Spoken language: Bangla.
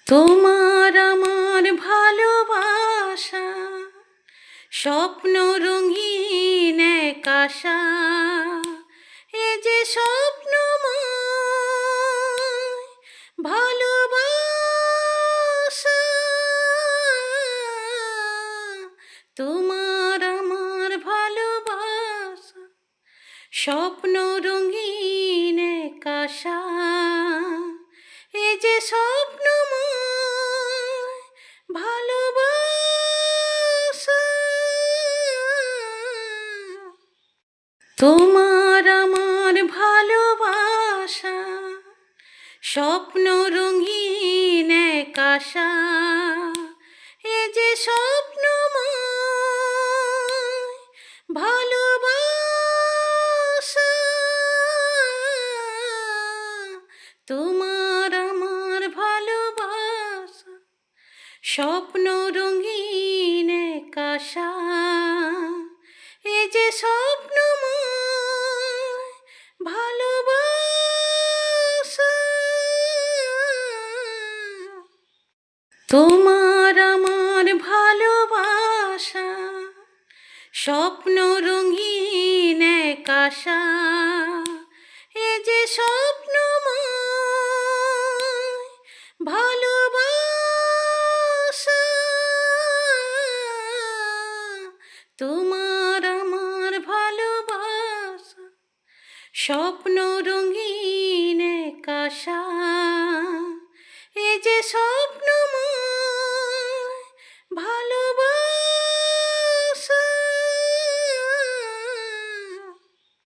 তোমার আমার ভালোবাসা স্বপ্ন রঙিন এক আশা, এ যে স্বপ্নময় ভালোবাসা। তোমার আমার ভালোবাসা স্বপ্ন রঙিন এক আশা, এ যে স্বপ্নময় ভালোবাসা। তোমার আমার ভালোবাসা স্বপ্ন রঙিন এক আশা, এ যে স্বপ্নময় ভালোবাসা। তোমার আমার ভালোবাসা স্বপ্ন রঙিন এক আশা, এ যে স্বপ্নময় ভালোবাসা। তোমার আমার ভালোবাসা স্বপ্ন রঙিন এক আশা, এ যে স্বপ্নময় ভালোবাসা। তোমার আমার ভালোবাসা স্বপ্ন রঙিন এক আশা, এ যে স্বপ্নময় ভালো।